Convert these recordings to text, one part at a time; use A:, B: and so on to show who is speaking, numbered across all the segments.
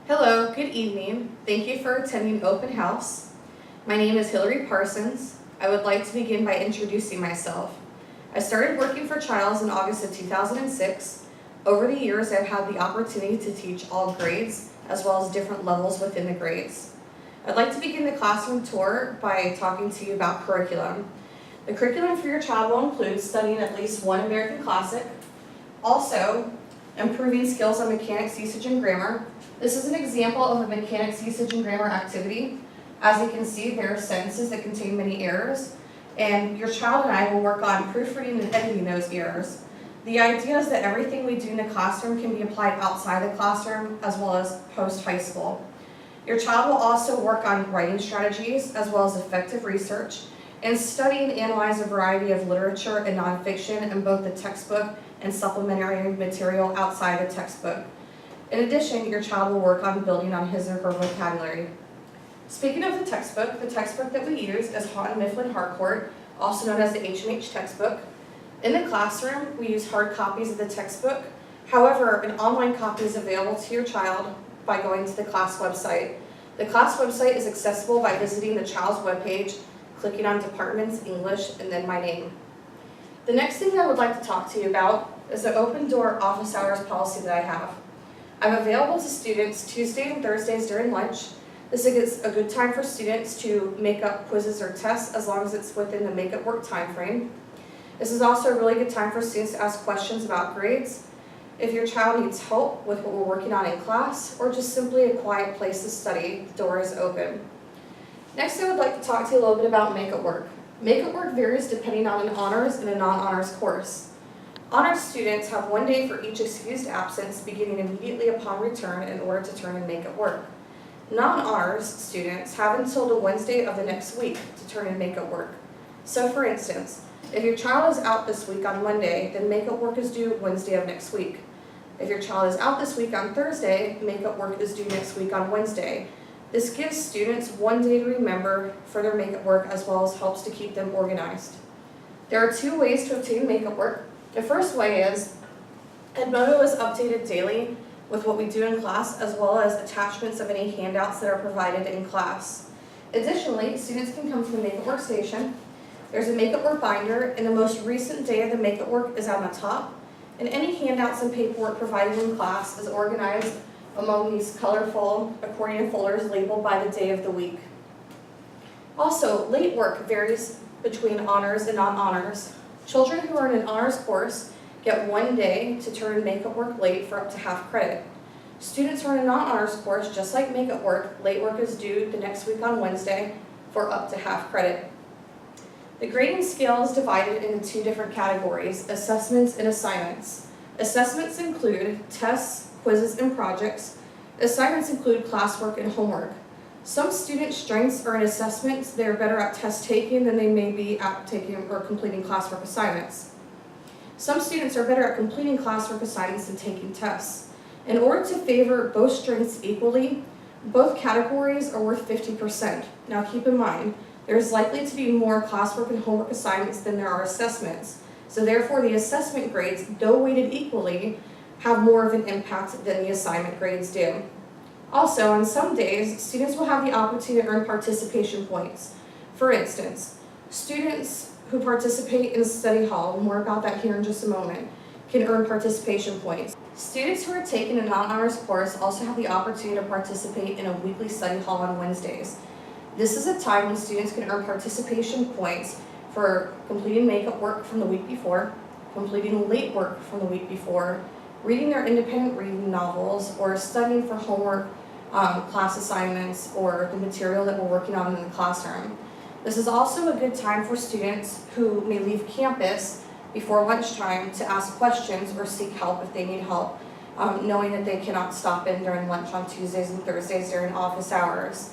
A: Hello, good evening. Thank you for attending open house. My name is Hillary Parsons. I would like to begin by introducing myself. I started working for Childs in August of 2006. Over the years, I've had the opportunity to teach all grades as well as different levels within the grades. I'd like to begin the classroom tour by talking to you about curriculum. The curriculum for your child will include studying at least one American classic, also improving skills on mechanics, usage, and grammar. This is an example of a mechanics, usage, and grammar activity. As you can see, there are sentences that contain many errors, and your child and I will work on proofreading and editing those errors. The idea is that everything we do in the classroom can be applied outside the classroom as well as post-high school. Your child will also work on writing strategies as well as effective research and study and analyze a variety of literature and nonfiction in both the textbook and supplementary material outside the textbook. In addition, your child will work on building on his or her vocabulary. Speaking of the textbook that we use is Houghton Mifflin Harcourt, also known as the HMH textbook. In the classroom, we use hard copies of the textbook. However, an online copy is available to your child by going to the class website. The class website is accessible by visiting the child's webpage, clicking on Departments, English, and then my name. The next thing I would like to talk to you about is the open door office hours policy that I have. I'm available to students Tuesdays and Thursdays during lunch. This is a good time for students to make up quizzes or tests as long as it's within the make-up work time frame. This is also a really good time for students to ask questions about grades. If your child needs help with what we're working on in class, or just simply a quiet place to study, the door is open. Next, I would like to talk to you a little bit about make-up work. Make-up work varies depending on an honors and a non-honors course. Honors students have 1 day for each excused absence beginning immediately upon return in order to turn in make-up work. Non-honors students have until the Wednesday of the next week to turn in make-up work. So for instance, if your child is out this week on Monday, then make-up work is due Wednesday of next week. If your child is out this week on Thursday, make-up work is due next week on Wednesday. This gives students 1 day to remember for their make-up work as well as helps to keep them organized. There are 2 ways to obtain make-up work. The first way is Edmodo is updated daily with what we do in class as well as attachments of any handouts that are provided in class. Additionally, students can come to the make-up workstation. There's a make-up work binder, and the most recent day of the make-up work is on the top, and any handouts and paperwork provided in class is organized among these colorful accordion folders labeled by the day of the week. Also, late work varies between honors and non-honors. Children who are in an honors course get 1 day to turn in make-up work late for up to half credit. Students who are in a non-honors course, just like make-up work, late work is due the next week on Wednesday for up to half credit. The grading scale is divided into 2 different categories, assessments and assignments. Assessments include tests, quizzes, and projects. Assignments include classwork and homework. Some students' strengths are in assessments. They are better at test taking than they may be at taking or completing classwork assignments. Some students are better at completing classwork assignments than taking tests. In order to favor both strengths equally, both categories are worth 50%. Now keep in mind, there is likely to be more classwork and homework assignments than there are assessments. So therefore, the assessment grades, though weighted equally, have more of an impact than the assignment grades do. Also, on some days, students will have the opportunity to earn participation points. For instance, students who participate in study hall, more about that here in just a moment, can earn participation points. Students who are taking a non-honors course also have the opportunity to participate in a weekly study hall on Wednesdays. This is a time when students can earn participation points for completing make-up work from the week before, completing late work from the week before, reading their independent reading novels, or studying for homework, class assignments, or the material that we're working on in the classroom. This is also a good time for students who may leave campus before lunchtime to ask questions or seek help if they need help, knowing that they cannot stop in during lunch on Tuesdays and Thursdays during office hours.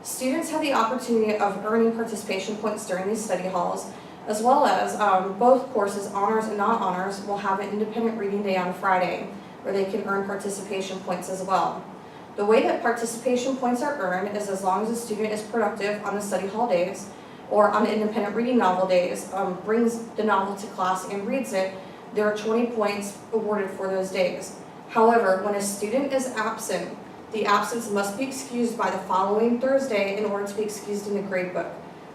A: Students have the opportunity of earning participation points during these study halls, as well as both courses, honors and non-honors, will have an independent reading day on Friday, where they can earn participation points as well. The way that participation points are earned is as long as a student is productive on the study hall days or on the independent reading novel days, brings the novel to class and reads it, there are 20 points awarded for those days. However, when a student is absent, The absence must be excused by the following Thursday in order to be excused in the grade book.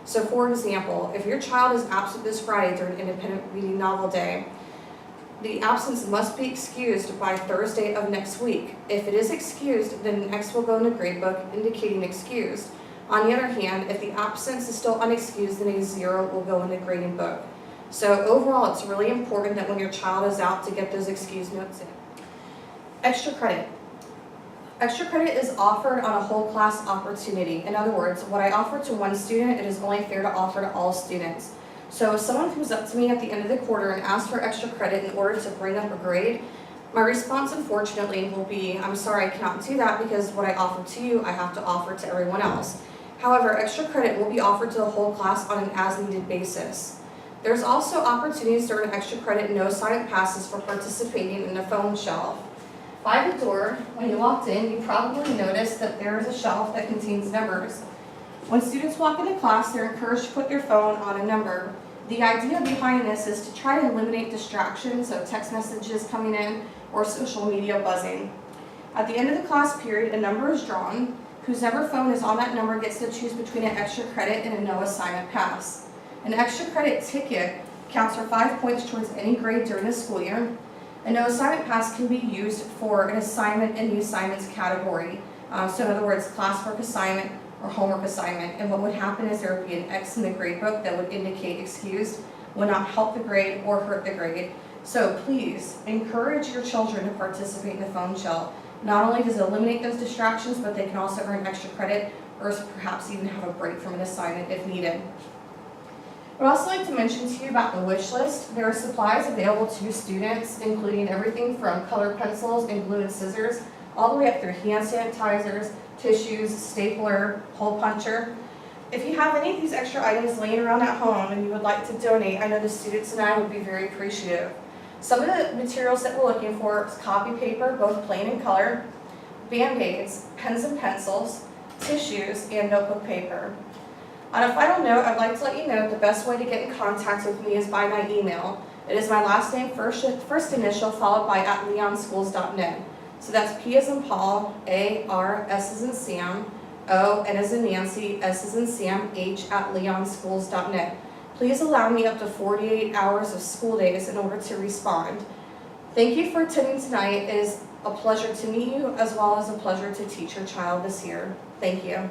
A: So for example, if your child is absent this Friday during Independent Reading Novel Day, the absence must be excused by Thursday of next week. If it is excused, then an X will go in the grade book indicating excused. On the other hand, if the absence is still unexcused, then a 0 will go in the grading book. So overall, it's really important that when your child is out to get those excused notes in. Extra credit. Extra credit is offered on a whole class opportunity. In other words, what I offer to one student, it is only fair to offer to all students. So if someone comes up to me at the end of the quarter and asks for extra credit in order to bring up a grade, my response unfortunately will be, I'm sorry, I cannot do that because what I offer to you, I have to offer to everyone else. However, extra credit will be offered to the whole class on an as-needed basis. There's also opportunities to earn extra credit no assignment passes for participating in the phone shelf. By the door, when you walked in, you probably noticed that there is a shelf that contains numbers. When students walk into class, they're encouraged to put their phone on a number. The idea behind this is to try to eliminate distractions, so text messages coming in or social media buzzing. At the end of the class period, a number is drawn. Whoever phone is on that number gets to choose between an extra credit and a no assignment pass. An extra credit ticket counts for 5 points towards any grade during the school year. A no assignment pass can be used for an assignment in the assignments category. So in other words, classwork assignment or homework assignment. And what would happen is there would be an X in the grade book that would indicate excused, would not help the grade or hurt the grade. So please encourage your children to participate in the phone shelf. Not only does it eliminate those distractions, but they can also earn extra credit or perhaps even have a break from an assignment if needed. I would also like to mention to you about the wish list. There are supplies available to students, including everything from colored pencils and glue and scissors, all the way up through hand sanitizers, tissues, stapler, hole puncher. If you have any of these extra items laying around at home and you would like to donate, I know the students and I would be very appreciative. Some of the materials that we're looking for is copy paper, both plain and color, Band-Aids, pens and pencils, tissues, and notebook paper. On a final note, I'd like to let you know the best way to get in contact with me is by my email. It is my last name, first initial, followed by @leonschools.net. So that's P as in Paul, A, R, S as in Sam, O, N as in Nancy, S as in Sam, H @leonschools.net. Please allow me up to 48 hours of school days in order to respond. Thank you for attending tonight. It is a pleasure to meet you as well as a pleasure to teach your child this year. Thank you.